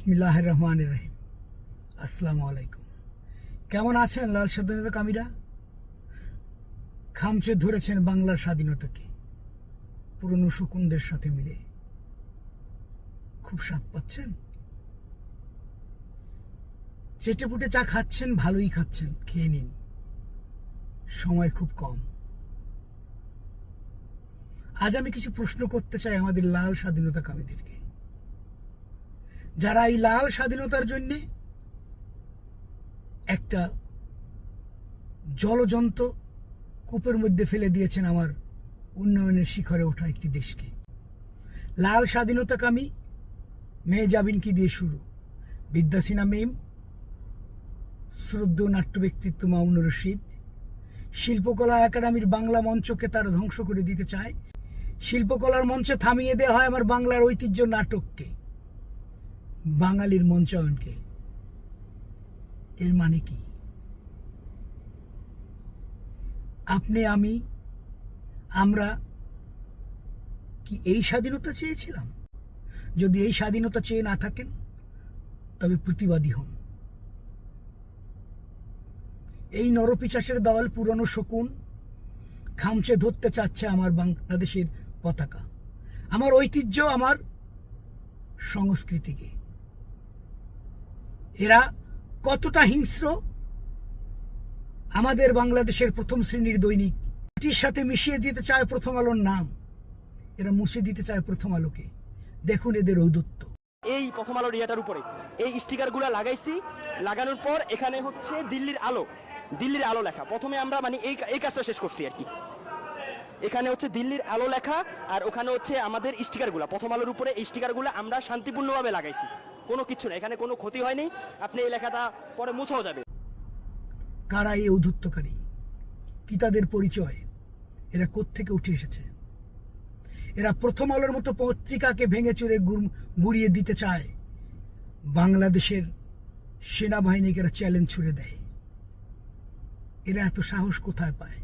বিসমিল্লাহির রহমানির রহিম। আসসালামু আলাইকুম। কেমন আছেন লাল স্বাধীনতা কামীরা? খামচে ধরেছেন বাংলার স্বাধীনতাকে পুরনো শকুনদের সাথে মিলে। খুব স্বাদ পাচ্ছেন, চেটেপুটে চা খাচ্ছেন, ভালোই খাচ্ছেন, খেয়ে নিন, সময় খুব কম। আজ আমি কিছু প্রশ্ন করতে চাই আমাদের লাল স্বাধীনতা কামীদেরকে, যারা এই লাল স্বাধীনতার জন্য একটা জলজন্ত কূপের মধ্যে ফেলে দিয়েছেন আমার উন্নয়নের শিখরে ওঠা একটি দেশকে। লাল স্বাধীনতাকামী মেহজাবিনকে দিয়ে শুরু, বিদ্যাসিনা মিম, শ্রদ্ধেয় নাট্য ব্যক্তিত্ব মামুনুর রশিদ। শিল্পকলা একাডেমির বাংলা মঞ্চকে তারা ধ্বংস করে দিতে চায়। শিল্পকলার মঞ্চে থামিয়ে দেওয়া হয় আমার বাংলার ঐতিহ্য নাটককে, বাঙালির মঞ্চায়নকে। এর মানে কি? আপনি, আমরা কি এই স্বাধীনতা চেয়েছিলাম? যদি এই স্বাধীনতা চেয়ে না থাকেন তবে প্রতিবাদী হন। এই নরপিশাচের দল পুরনো শকুন খামচে ধরতে চাচ্ছে আমার বাংলাদেশের পতাকা, আমার ঐতিহ্য, আমার সংস্কৃতিকে। এরা কতটা হিংস্র! আমাদের বাংলাদেশের প্রথম শ্রেণীর দৈনিক এটির সাথে মিশিয়ে দিতে চায় প্রথম আলোর নাম। এরা মুছে দিতে চায় প্রথম আলোকে। দেখুন এদের ঔদ্ধত্য। এই প্রথম আলোর ইয়াটার উপরে এই স্টিকারগুলো লাগাইছি, লাগানোর পর এখানে হচ্ছে দিল্লির আলো লেখা। প্রথমে আমরা মানে এই কাজটা শেষ করছি আর কি। এখানে হচ্ছে দিল্লির আলো লেখা, আর ওখানে হচ্ছে আমাদের স্টিকারগুলো, প্রথম আলোর উপরে এই স্টিকারগুলো আমরা শান্তিপূর্ণভাবে লাগাইছি, কোনো কিছু না, এখানে কোনো ক্ষতি হয়নি। আপনি এই লেখাটা পরে মুছাও যাবে। কারা এই ঔদ্ধত্যকারী? কি তাদের পরিচয়? এরা কোত্থেকে উঠে এসেছে? এরা প্রথম আলোর মতো পত্রিকাকে ভেঙে চুরে গুড়িয়ে দিতে চায়। বাংলাদেশের সেনাবাহিনীকে এরা চ্যালেঞ্জ ছুড়ে দেয়। এরা এত সাহস কোথায় পায়?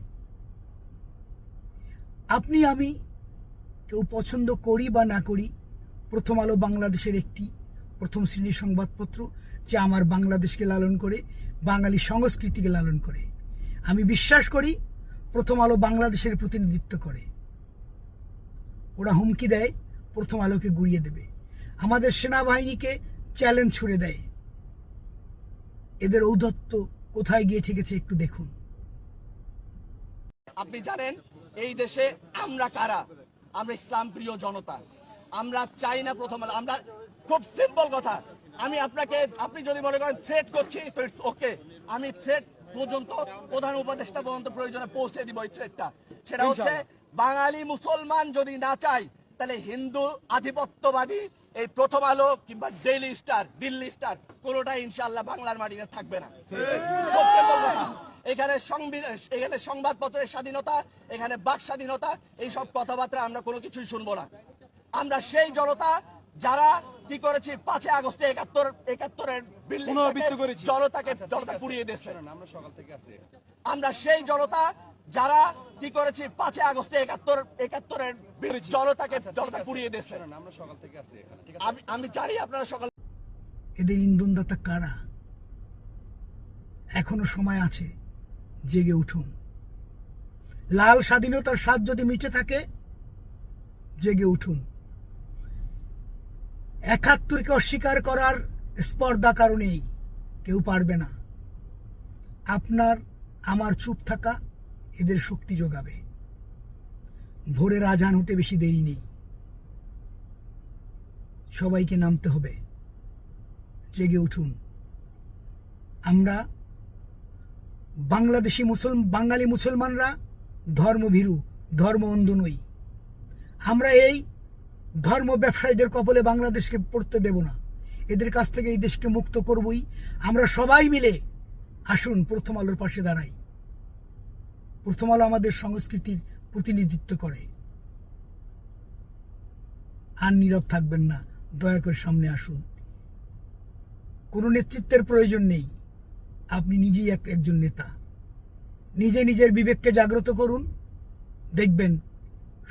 আপনি, আমি কেউ পছন্দ করি বা না করি, প্রথম আলো বাংলাদেশের একটি প্রথম শ্রেণীর সংবাদপত্র, যে আমার বাংলাদেশকে লালন করে, বাঙালি সংস্কৃতিকে লালন করে। আমি বিশ্বাস করি প্রথম আলো বাংলাদেশের প্রতিনিধিত্ব করে। ওরা হুমকি দেয় প্রথম আলোকে গুড়িয়ে দেবে, আমাদের সেনাবাহিনীকে চ্যালেঞ্জ ছুড়ে দেয়। এদের ঔদ্ধত্য কোথায় গিয়ে ঠেকেছে একটু দেখুন। আপনি জানেন এই দেশে আমরা কারা? আমরা ইসলাম প্রিয় জনতা। আমরা চাই না প্রথম আলো। আমরা খুব সিম্পল কথা, আপনি যদি মনে করেন থ্রেট করছি তো ইটস ওকে। আমি থ্রেট পর্যন্ত প্রধান উপদেষ্টা পর্যন্ত প্রয়োজনে পৌঁছে দিব। এই থ্রেটটা সেটা হচ্ছে বাঙালি মুসলমান যদি না চাই, তাহলে হিন্দু আধিপত্যবাদী এই প্রথম আলো কিংবা ডেইলি স্টার, দিল্লি স্টার, কোনোটাই ইনশাআল্লাহ বাংলার মাটিতে থাকবে না। এখানে সংবাদপত্রের স্বাধীনতা, এখানে বাক স্বাধীনতা, এইসব কথাবার্তা আমরা কোনো কিছুই শুনবো না। আমরা সেই জনতা যারা কি করেছি 5 আগস্টে 71-এর বিল্ডিং জনতা পুড়িয়ে দিয়েছে। আমরা সেই জনতা যারা কি করেছি 5 আগস্টে 71-এর জনতা পুড়িয়ে দিয়েছে। আমি জানি আপনারা সকাল। এদের ইন্ধনদাতা কারা? এখনো সময় আছে, জেগে উঠুন। লাল স্বাধীনতার স্বাদ যদি মিটে থাকে, জেগে উঠুন। 71কে অস্বীকার করার স্পর্ধা কারণেই কেউ পারবে না। আপনার আমার চুপ থাকা এদের শক্তি যোগাবে। ভোরের আজান হতে বেশি দেরি নেই, সবাইকে নামতে হবে। জেগে উঠুন। আমরা বাঙালি মুসলমানরা ধর্মভীরু, ধর্ম অন্ধ নই। আমরা এই ধর্ম ব্যবসায়ীদের কবলে বাংলাদেশকে পড়তে দেব না। এদের কাছ থেকে এই দেশকে মুক্ত করবই। আমরা সবাই মিলে আসুন প্রথম আলোর পাশে দাঁড়াই। প্রথম আলো আমাদের সংস্কৃতির প্রতিনিধিত্ব করে। আর নীরব থাকবেন না, দয়া করে সামনে আসুন। কোনো নেতৃত্বের প্রয়োজন নেই, আপনি নিজেই একজন নেতা। নিজে নিজের বিবেককে জাগ্রত করুন, দেখবেন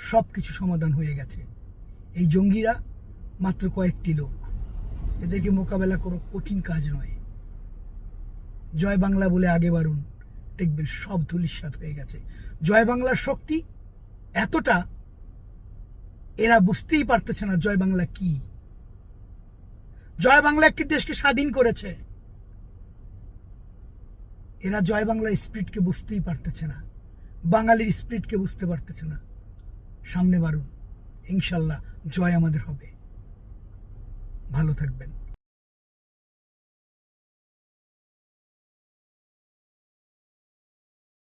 সব কিছু সমাধান হয়ে গেছে। এই জঙ্গিরা মাত্র কয়েকটি লোক, এদেরকে মোকাবেলা করো কঠিন কাজ নয়। জয় বাংলা বলে আগে বাড়ুন, দেখবেন সব ধূলিসাৎ হয়ে গেছে। জয় বাংলার শক্তি এতটা, এরা বুঝতেই পারতেছে না জয় বাংলা কি। জয় বাংলা একটি দেশকে স্বাধীন করেছে, এরা জয় বাংলা স্পিরিটকে বুঝতেই পারতেছে না, বাঙালির স্পিরিটকে বুঝতে পারতেছে না। সামনে বাড়ুন, ইনশাল্লাহ জয় আমাদের হবে। ভালো থাকবেন।